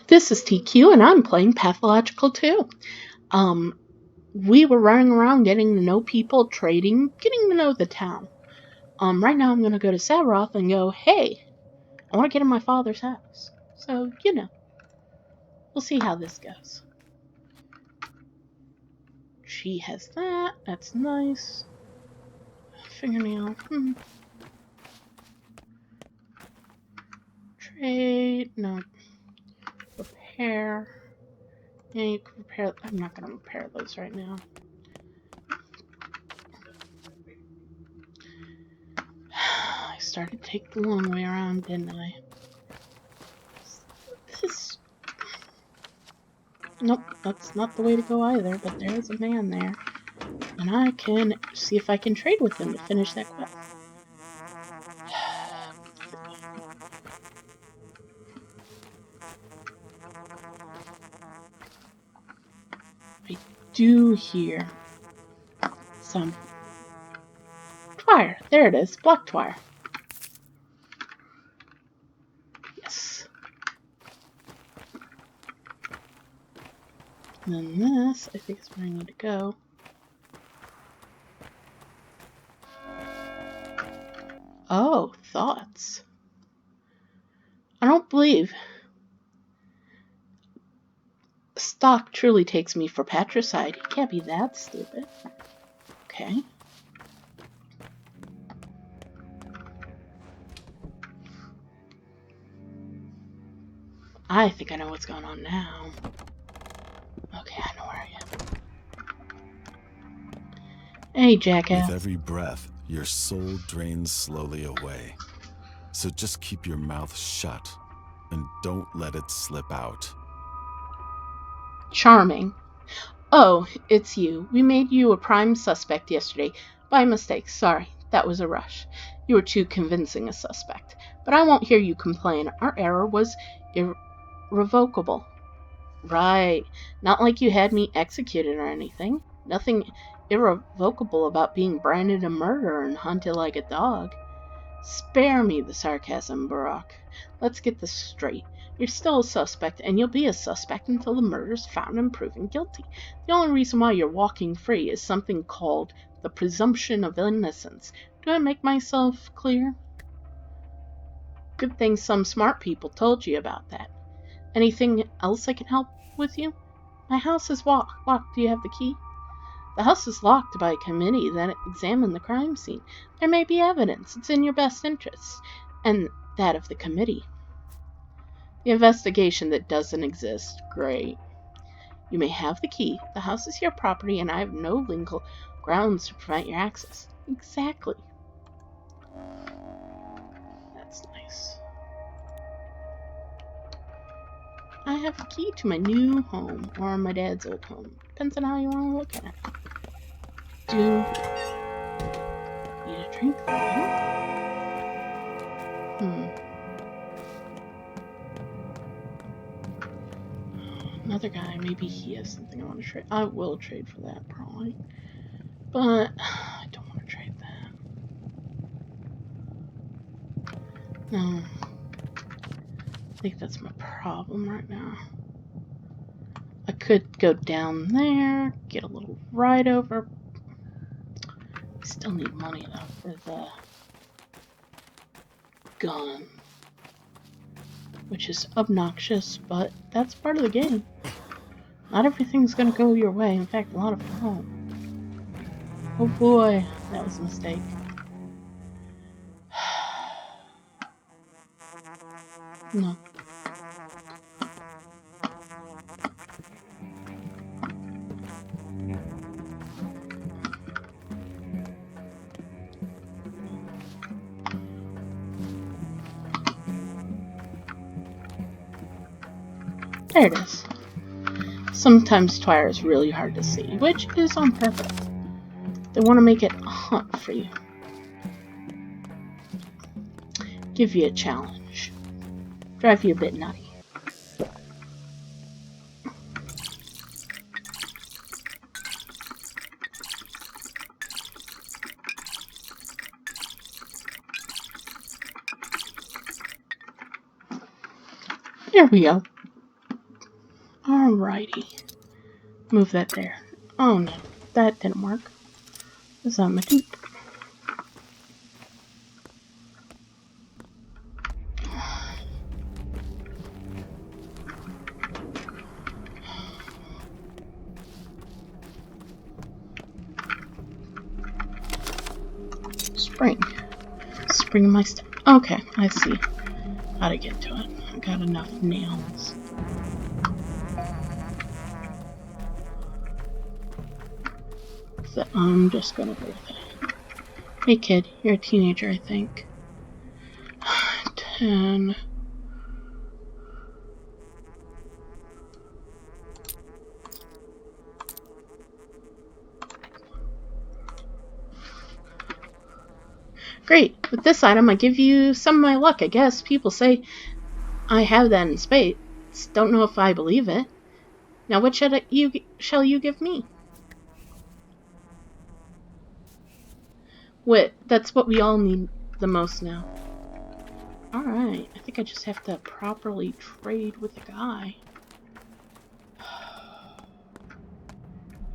This is TQ, and I'm playing Pathological 2. We were running around getting to know people, trading, getting to know the town. Right now I'm going to go to Sabaroth and go, hey, I want to get in my father's house. So, we'll see how this goes. She has that. That's nice. Fingernail. Trade. No. Repair. Yeah, you can repair. I'm not going to repair those right now. I started to take the long way around, didn't I? Nope, that's not the way to go either, but there's a man there. And I can see if I can trade with him to finish that quest. I do hear some twire. There it is, black twire. Yes. And then this, I think, is where I need to go. Oh, thoughts. I don't believe Stock truly takes me for patricide. He can't be that stupid. Okay. I think I know what's going on now. Okay, I know where I am. Hey, jackass. With every breath, your soul drains slowly away. So just keep your mouth shut and don't let it slip out. Charming. Oh, it's you. We made you a prime suspect yesterday. By mistake. Sorry, that was a rush. You were too convincing a suspect. But I won't hear you complain. Our error was irrevocable. Right. Not like you had me executed or anything. Nothing irrevocable about being branded a murderer and hunted like a dog. Spare me the sarcasm, Burakh. Let's get this straight. You're still a suspect, and you'll be a suspect until the murder's found and proven guilty. The only reason why you're walking free is something called the presumption of innocence. Do I make myself clear? Good thing some smart people told you about that. Anything else I can help with you? My house is locked. Do you have the key? The house is locked by a committee that examined the crime scene. There may be evidence. It's in your best interests, and that of the committee. The investigation that doesn't exist. Great. You may have the key. The house is your property, and I have no legal grounds to prevent your access. Exactly. That's nice. I have a key to my new home, or my dad's old home. Depends on how you want to look at it. Do need a drink though? Another guy, maybe he has something I want to trade. I will trade for that, probably. But I don't want to trade that. No. I think that's my problem right now. I could go down there, get a little ride over. I still need money though for the gun, which is obnoxious, but that's part of the game. Not everything's gonna go your way. In fact, a lot of it won't. Oh boy, that was a mistake. No. There it is. Sometimes twire is really hard to see, which is on purpose. They want to make it a hunt for you. Give you a challenge. Drive you a bit nutty. There we go. Alrighty. Move that there. Oh no, that didn't work. Is that my dupe? Spring my stuff. Okay, I see how to get to it. I got enough nails. So I'm just gonna go with it. Hey kid, you're a teenager, I think. 10. Great. With this item, I give you some of my luck, I guess. People say I have that in spades. Don't know if I believe it. Now, what shall you give me? Wit. That's what we all need the most now. Alright. I think I just have to properly trade with the guy.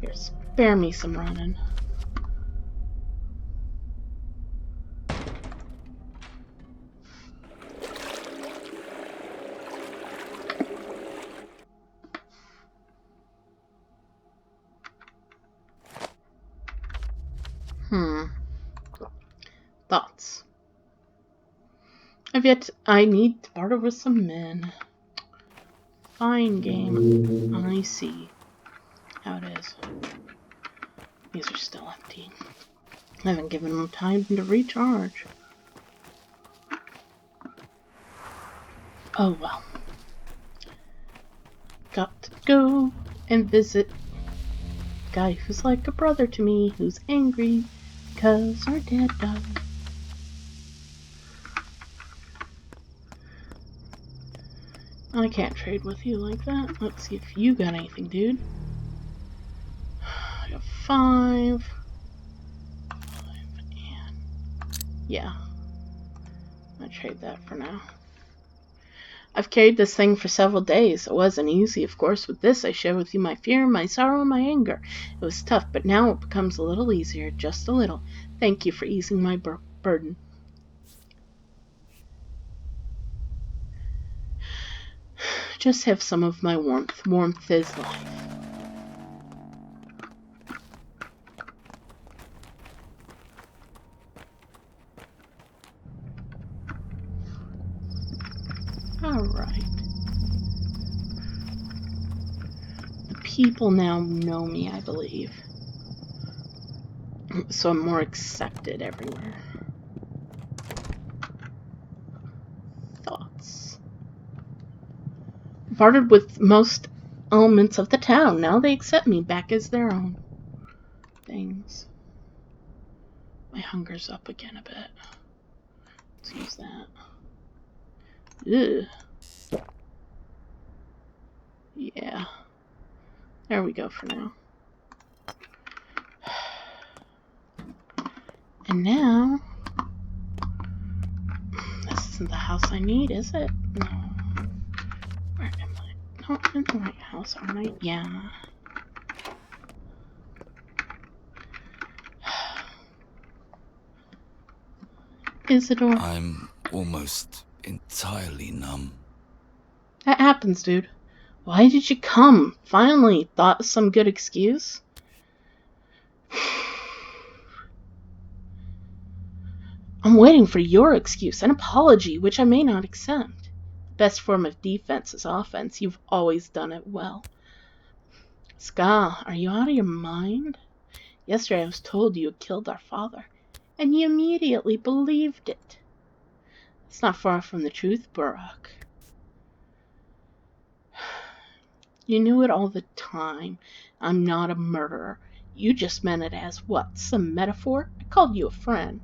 Here, spare me some running. Thoughts. I need to barter with some men. Fine game. I see how it is. These are still empty. I haven't given them time to recharge. Oh well. Got to go and visit a guy who's like a brother to me, who's angry because our dad died. I can't trade with you like that. Let's see if you got anything, dude. I got 5. And yeah. I'll trade that for now. I've carried this thing for several days. It wasn't easy, of course. With this, I share with you my fear, my sorrow, and my anger. It was tough, but now it becomes a little easier, just a little. Thank you for easing my burden. Just have some of my warmth. Warmth is life. Alright. The people now know me, I believe. So I'm more accepted everywhere. Thoughts. Bartered with most elements of the town. Now they accept me back as their own. Things. My hunger's up again a bit. Let's use that. Ugh. Yeah. There we go for now. And now, this isn't the house I need, is it? No. Where am I? No, I'm in the right house, aren't I? Yeah. Isidore. I'm almost entirely numb. That happens, dude. Why did you come? Finally, thought of some good excuse? I'm waiting for your excuse, an apology, which I may not accept. The best form of defense is offense. You've always done it well. Ska, are you out of your mind? Yesterday I was told you had killed our father, and you immediately believed it. It's not far from the truth, Burakh. You knew it all the time. I'm not a murderer. You just meant it as what? Some metaphor? I called you a friend.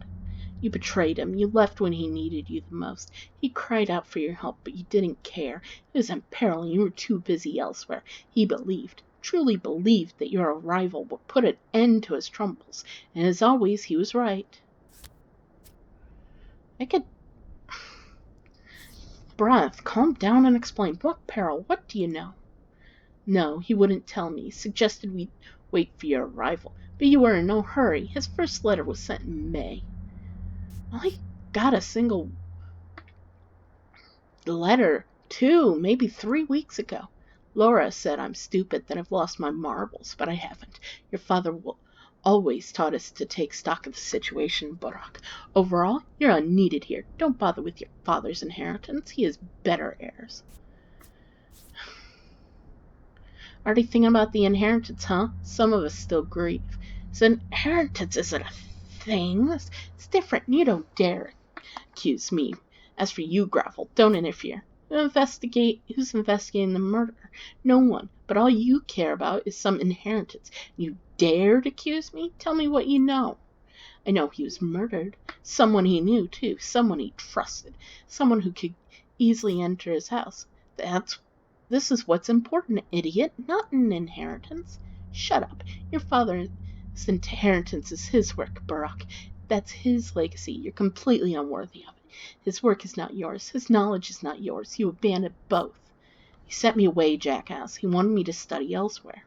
You betrayed him. You left when he needed you the most. He cried out for your help, but you didn't care. He was in peril and you were too busy elsewhere. He believed, truly believed, that your arrival would put an end to his troubles. And as always, he was right. Breath, calm down and explain. What peril? What do you know? No, he wouldn't tell me. He suggested we wait for your arrival. But you were in no hurry. His first letter was sent in May. Well, he got a single letter 2, maybe 3 weeks ago. Laura said I'm stupid, that I've lost my marbles, but I haven't. Your father always taught us to take stock of the situation, Burakh. Overall, you're unneeded here. Don't bother with your father's inheritance. He has better heirs. Already thinking about the inheritance, huh? Some of us still grieve. So inheritance isn't a thing. It's different. You don't dare accuse me. As for you, Gravel, don't interfere. Who's investigating the murder? No one. But all you care about is some inheritance. You dared accuse me? Tell me what you know. I know he was murdered. Someone he knew, too. Someone he trusted. Someone who could easily enter his house. This is what's important, idiot, not an inheritance. Shut up. Your father's inheritance is his work, Burakh. That's his legacy. You're completely unworthy of it. His work is not yours. His knowledge is not yours. You abandoned both. He sent me away, jackass. He wanted me to study elsewhere.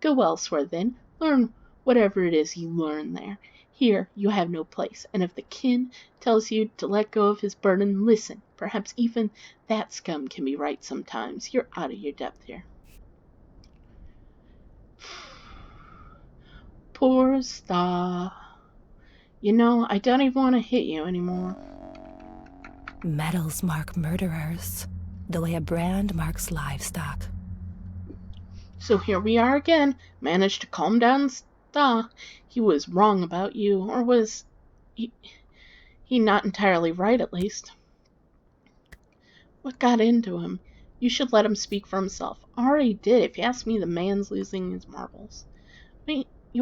Go elsewhere, then. Learn whatever it is you learn there. Here, you have no place, and if the kin tells you to let go of his burden, listen. Perhaps even that scum can be right sometimes. You're out of your depth here. Poor Star. You know, I don't even want to hit you anymore. Medals mark murderers, the way a brand marks livestock. So here we are again. Managed to calm down Star. He was wrong about you, or was he not entirely right, at least? What got into him? You should let him speak for himself. I already did. If you ask me, the man's losing his marbles. Wait, were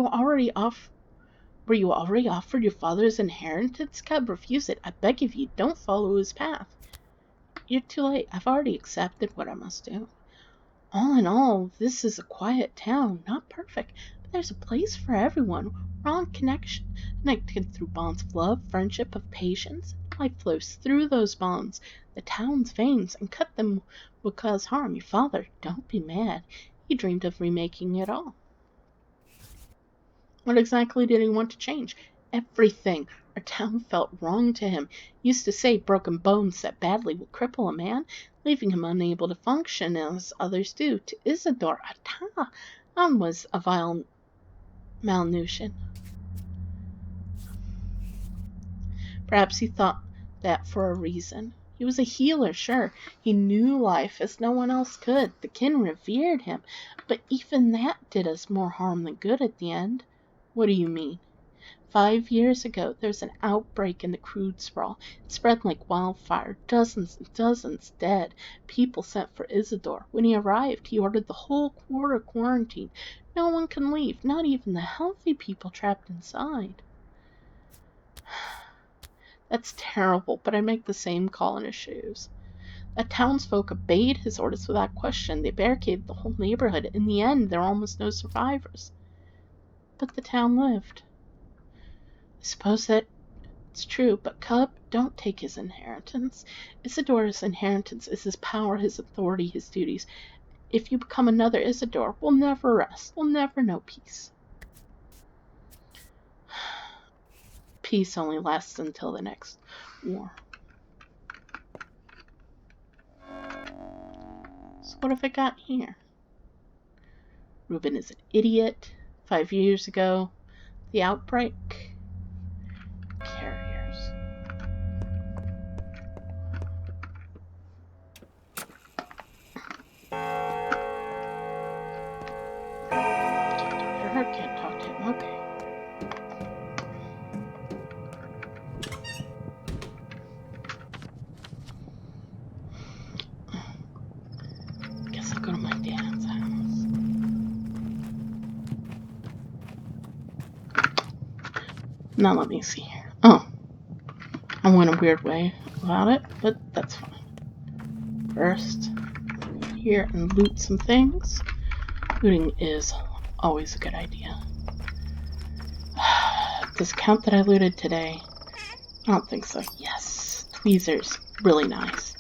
you already offered your father's inheritance? Cub, refuse it. I beg of you, don't follow his path. You're too late. I've already accepted what I must do. All in all, this is a quiet town. Not perfect, but there's a place for everyone. We're all connected through bonds of love, friendship, of patience. Life flows through those bonds. The town's veins, and cut them would cause harm. Your father, don't be mad. He dreamed of remaking it all. What exactly did he want to change? Everything. Our town felt wrong to him. He used to say broken bones that badly will cripple a man, leaving him unable to function as others do. To Isidore, a town was a vile malnutrition. Perhaps he thought that for a reason. He was a healer, sure. He knew life as no one else could. The kin revered him, but even that did us more harm than good at the end. What do you mean? 5 years ago, there was an outbreak in the crude sprawl. It spread like wildfire. Dozens and dozens dead. People sent for Isidore. When he arrived, he ordered the whole quarter quarantined. No one can leave, not even the healthy people trapped inside. That's terrible, but I make the same call in his shoes. The townsfolk obeyed his orders without question. They barricaded the whole neighborhood. In the end, there were almost no survivors. But the town lived. I suppose that's true, but Cub, don't take his inheritance. Isidore's inheritance is his power, his authority, his duties. If you become another Isidore, we'll never rest. We'll never know peace. Peace only lasts until the next war. So what have I got here? Reuben is an idiot. 5 years ago. The outbreak. Carriers. Dr. Hurt can't talk to him. Okay. Guess I'll go to my dad's house. Now let me see here. Oh. I went a weird way about it, but that's fine. First, here and loot some things. Looting is always a good idea. Does it count that I looted today? I don't think so. Yes. Tweezers. Really nice.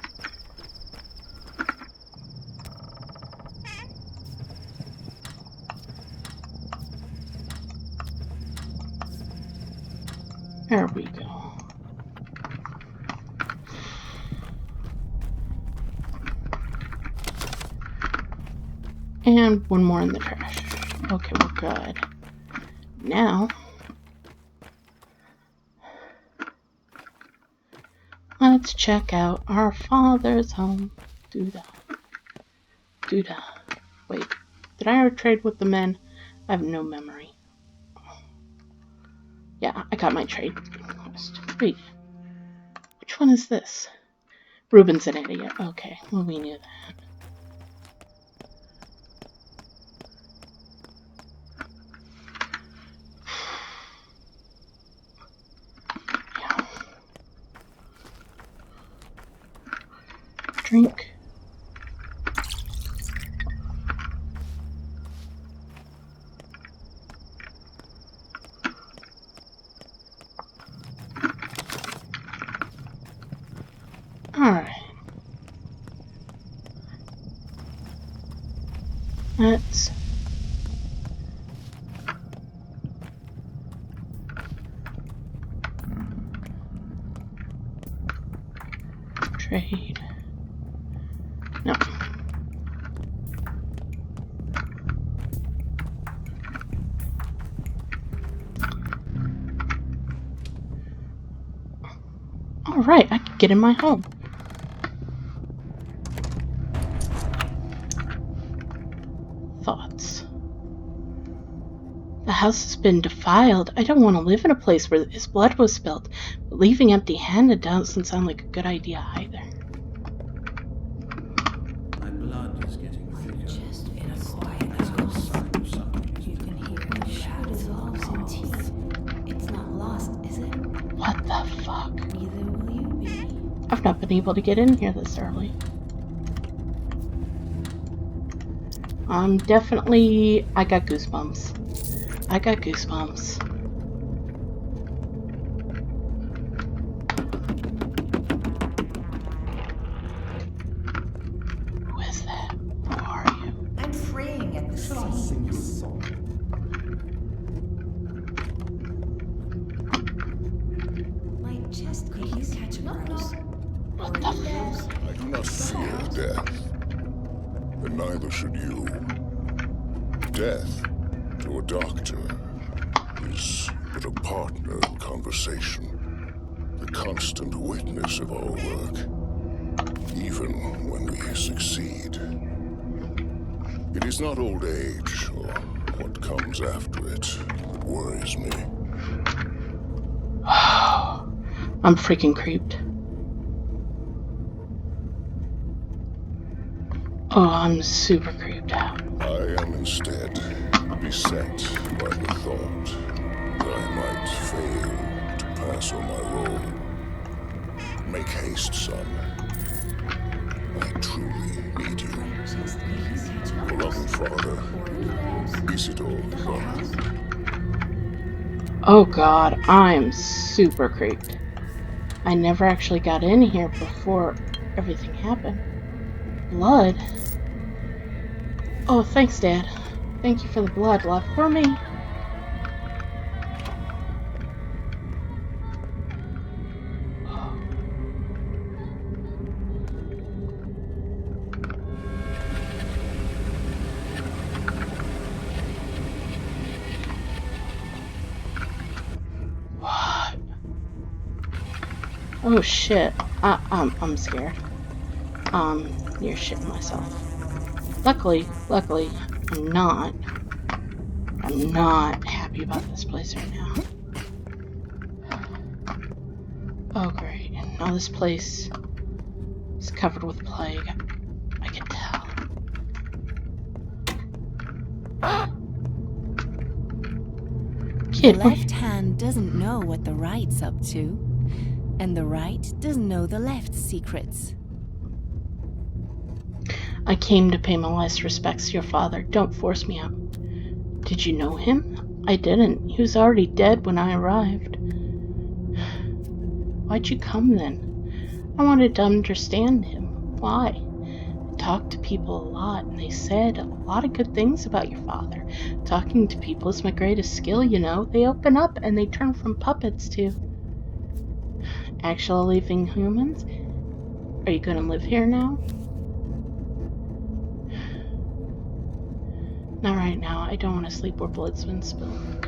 There we go. And one more in the trash. Okay, we're good. Now, let's check out our father's home. Doodah. Doodah. Wait, did I ever trade with the men? I have no memory. Yeah, I got my trade quest. Wait, which one is this? Ruben's an idiot. Okay, well, we knew that. Yeah. Drink. Alright. Let's trade. No. Alright, I can get in my home. Thoughts. The house has been defiled. I don't want to live in a place where his blood was spilled, but leaving empty-handed doesn't sound like a good idea either. My blood is getting thicker. Just in a quiet house. You can hear the shadows of teeth. It's not lost, is it? What the fuck? Neither will you be. I've not been able to get in here this early. Definitely, I got goosebumps. I got goosebumps. Who is that? Who are you? I'm fraying at the seams. My chest crease. Catch a bruise. What the fuck? I do not fear death, and neither should you. Death, to a doctor, is but a partner in conversation, the constant witness of our work, even when we succeed. It is not old age, or what comes after it, that worries me. I'm freaking creeped. Oh, I'm super creeped out. I am instead beset by the thought that I might fail to pass on my role. Make haste, son. I truly need you. Beloved father, Isidore Burakh. Oh god, I'm super creeped. I never actually got in here before everything happened. Blood? Oh, thanks, Dad. Thank you for the blood left for me. What? Oh shit. I'm scared. Near shitting myself. Luckily, I'm not happy about this place right now. Oh great, now this place is covered with plague. I can tell. The Kid, left hand doesn't know what the right's up to, and the right doesn't know the left's secrets. I came to pay my last respects to your father. Don't force me out. Did you know him? I didn't. He was already dead when I arrived. Why'd you come then? I wanted to understand him. Why? I talked to people a lot, and they said a lot of good things about your father. Talking to people is my greatest skill, you know. They open up, and they turn from puppets to... Actual living humans? Are you gonna live here now? Not right now. I don't want to sleep where blood's been spilled.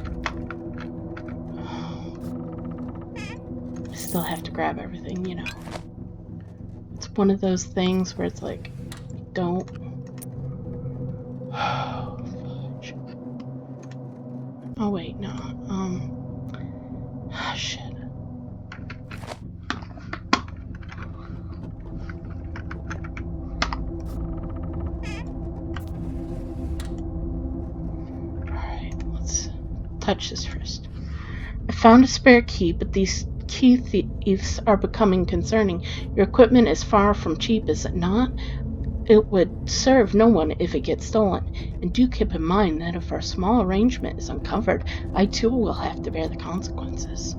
I still have to grab everything, you know. It's one of those things where it's like, don't. Fudge. Oh wait, no. Shit. Alright, let's touch this first. I found a spare key, but these key thieves are becoming concerning. Your equipment is far from cheap, is it not? It would serve no one if it gets stolen. And do keep in mind that if our small arrangement is uncovered, I too will have to bear the consequences.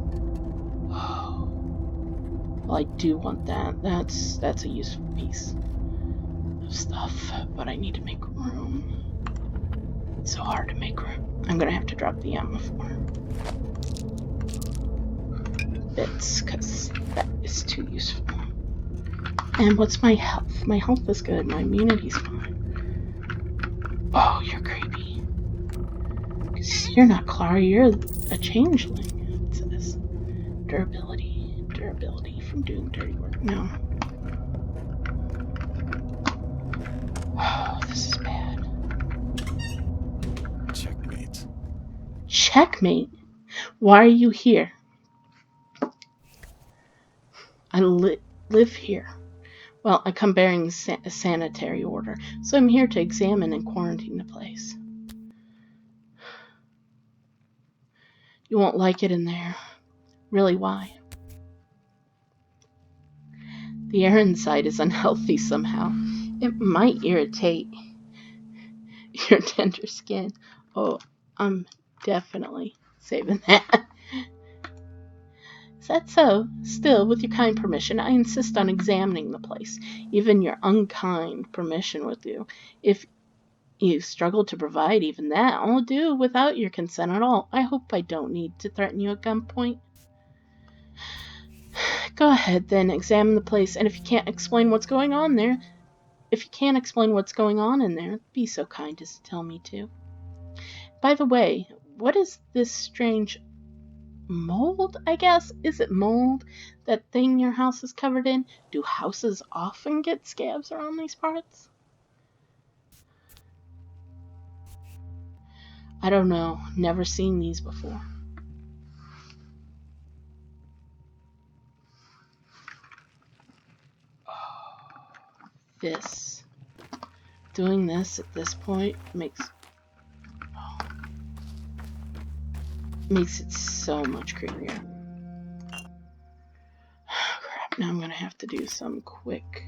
Well, I do want that. That's a useful piece of stuff, but I need to make room. It's so hard to make room. I'm gonna have to drop the ammo for bits, because that is too useful. And what's my health? My health is good. My immunity's fine. Oh, you're creepy. You're not Clara, you're a changeling, it says. Durability from doing dirty work. No. Oh, this is bad. Checkmate. Checkmate? Why are you here? I live here. Well, I come bearing a sanitary order, so I'm here to examine and quarantine the place. You won't like it in there. Really, why? The air inside is unhealthy somehow. It might irritate your tender skin. Oh, I'm definitely saving that. Is that so? Still, with your kind permission, I insist on examining the place. Even your unkind permission will do. If you struggle to provide even that, I'll do without your consent at all. I hope I don't need to threaten you at gunpoint. Go ahead, then, examine the place, and if you can't explain what's going on there, be so kind as to tell me to. By the way, what is this strange mold, I guess? Is it mold? That thing your house is covered in? Do houses often get scabs around these parts? I don't know. Never seen these before. Doing this at this point makes it so much creepier. Crap, now I'm gonna have to do some quick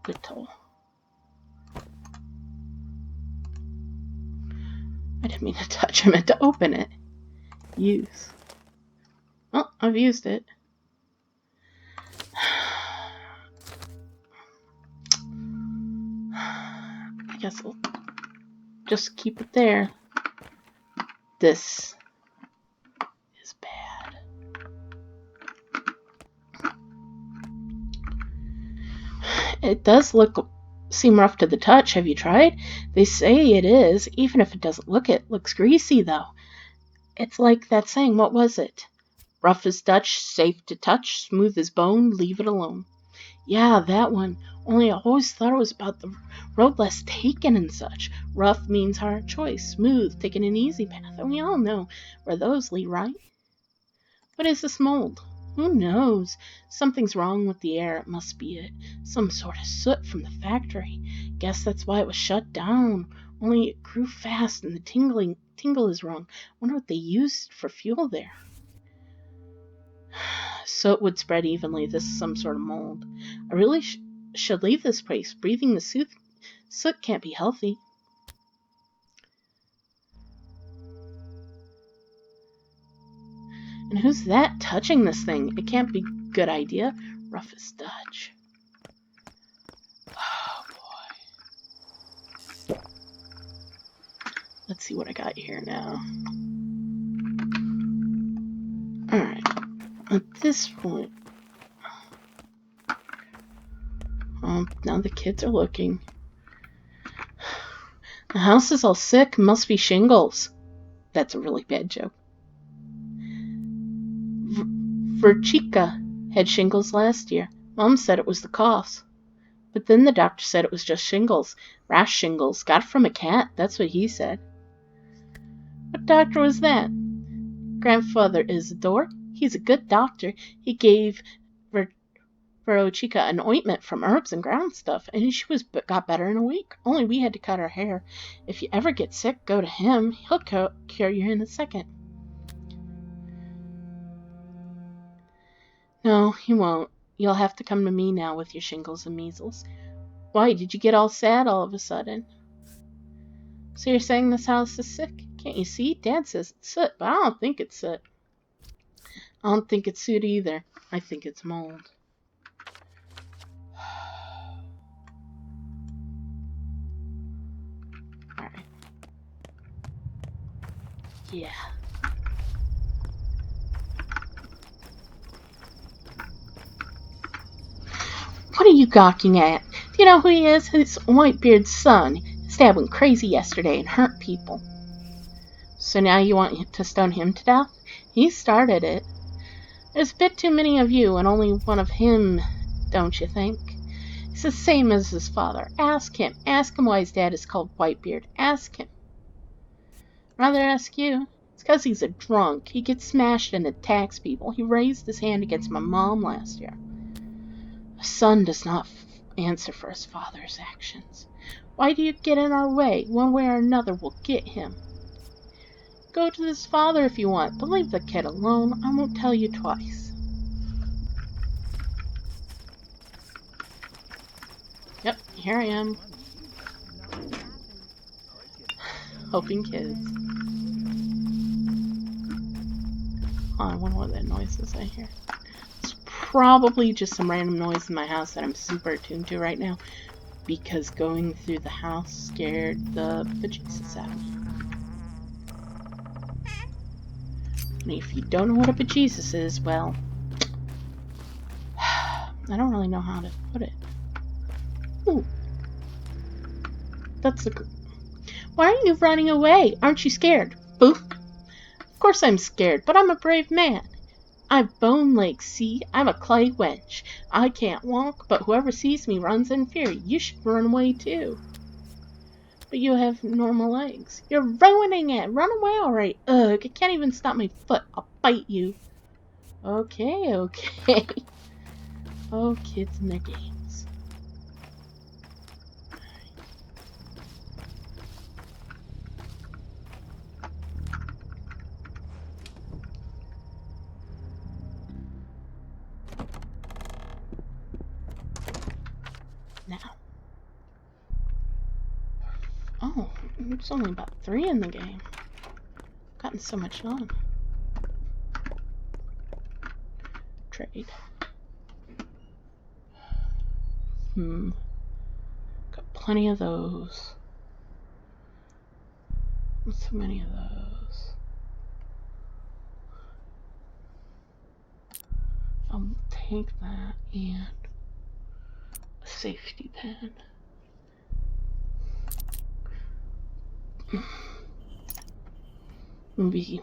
little. I didn't mean to touch, I meant to open it. Use. Well, I've used it. I guess I'll just keep it there. This is bad. It does seem rough to the touch. Have you tried? They say it is, even if it doesn't looks greasy though. It's like that saying, what was it? Rough as Dutch, safe to touch, smooth as bone, leave it alone. Yeah, that one. Only I always thought it was about the road less taken and such. Rough means hard choice, smooth, taking an easy path, and we all know where those lead, right? What is this mold? Who knows? Something's wrong with the air, it must be it. Some sort of soot from the factory. Guess that's why it was shut down. Only it grew fast and the tingle is wrong. Wonder what they used for fuel there. Soot would spread evenly. This is some sort of mold. I really should leave this place. Breathing the soot can't be healthy. And who's that touching this thing? It can't be a good idea. Rough as Dutch. Oh boy. Let's see what I got here now. Alright. At this point, Now the kids are looking. The house is all sick. Must be shingles. That's a really bad joke. Verchika had shingles last year. Mom said it was the coughs. But then the doctor said it was just shingles. Rash shingles. Got it from a cat. That's what he said. What doctor was that? Grandfather Isidore. He's a good doctor. He gave Verchika an ointment from herbs and ground stuff, and she got better in a week. Only we had to cut her hair. If you ever get sick, go to him. He'll cure you in a second. No, he won't. You'll have to come to me now with your shingles and measles. Why, did you get all sad all of a sudden? So you're saying this house is sick? Can't you see? Dad says it's soot, but I don't think it's soot. I don't think it's soot either. I think it's mold. Alright. Yeah. What are you gawking at? Do you know who he is? It's Whitebeard's son. He stabbed him crazy yesterday and hurt people. So now you want to stone him to death? He started it. There's a bit too many of you and only one of him, don't you think? He's the same as his father. Ask him. Ask him why his dad is called Whitebeard. Ask him. Rather ask you. It's because he's a drunk. He gets smashed and attacks people. He raised his hand against my mom last year. A son does not answer for his father's actions. Why do you get in our way? One way or another, we'll get him. Go to his father if you want, but leave the kid alone. I won't tell you twice. Yep, here I am. Helping kids. Oh, I wonder what that noise is I hear. It's probably just some random noise in my house that I'm super attuned to right now, because going through the house scared the bejesus out of me. And if you don't know what a bejesus is, well, I don't really know how to put it. Ooh. That's the... Why are you running away? Aren't you scared? Boof. Of course I'm scared, but I'm a brave man. I've bone legs, see? I'm a clay wench. I can't walk, but whoever sees me runs in fear. You should run away too. But you have normal legs. You're ruining it. Run away already. Ugh, I can't even stop my foot. I'll bite you. Okay, okay. Oh, kids and their games. Now. Oh, it's only about 3 in the game. I've gotten so much done. Trade. Got plenty of those. Not so many of those. I'll take that and a safety pin. Maybe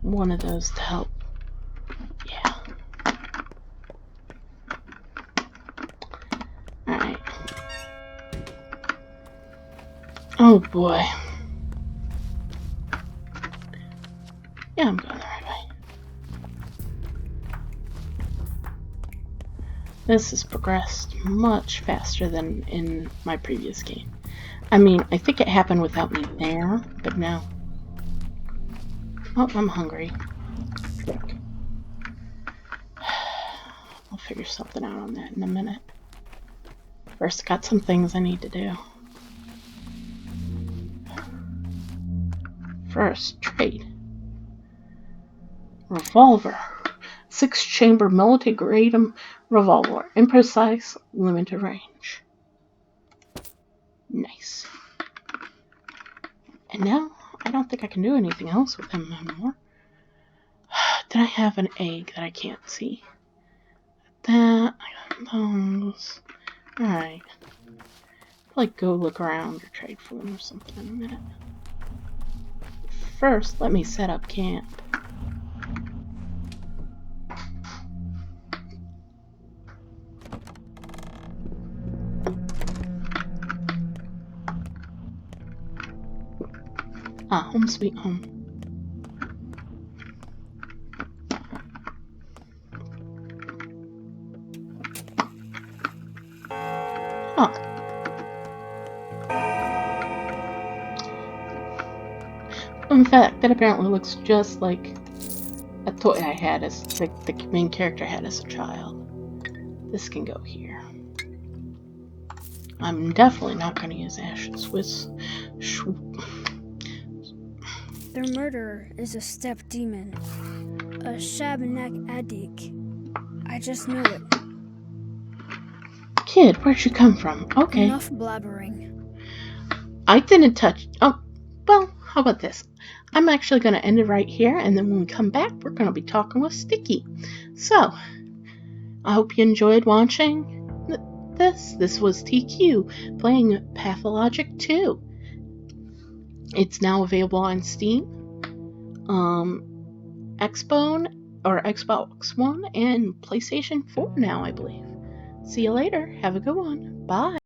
one of those to help. Yeah. Alright. Oh boy. Yeah, I'm going the right way. This has progressed much faster than in my previous game. I mean, I think it happened without me there, but no. Oh, I'm hungry. I'll figure something out on that in a minute. First, got some things I need to do. First, trade. Revolver. 6-chamber military-grade revolver. Imprecise, limited range. Nice. And now, I don't think I can do anything else with him anymore. Did I have an egg that I can't see? That, I got those. Alright. like go look around or trade for them or something in a minute. First, let me set up camp. Home sweet home. Huh. In fact, that apparently looks just like a toy I had as the main character had as a child. This can go here. I'm definitely not going to use Ash's Their murderer is a steppe demon, a Shabanak Adik. I just know it. Kid, where'd you come from? Okay. Enough blabbering. I didn't touch. Oh, well, how about this? I'm actually going to end it right here, and then when we come back, we're going to be talking with Sticky. So, I hope you enjoyed watching this. This was TQ playing Pathologic 2. It's now available on Steam, Xbox One, and PlayStation 4 now, I believe. See you later. Have a good one. Bye.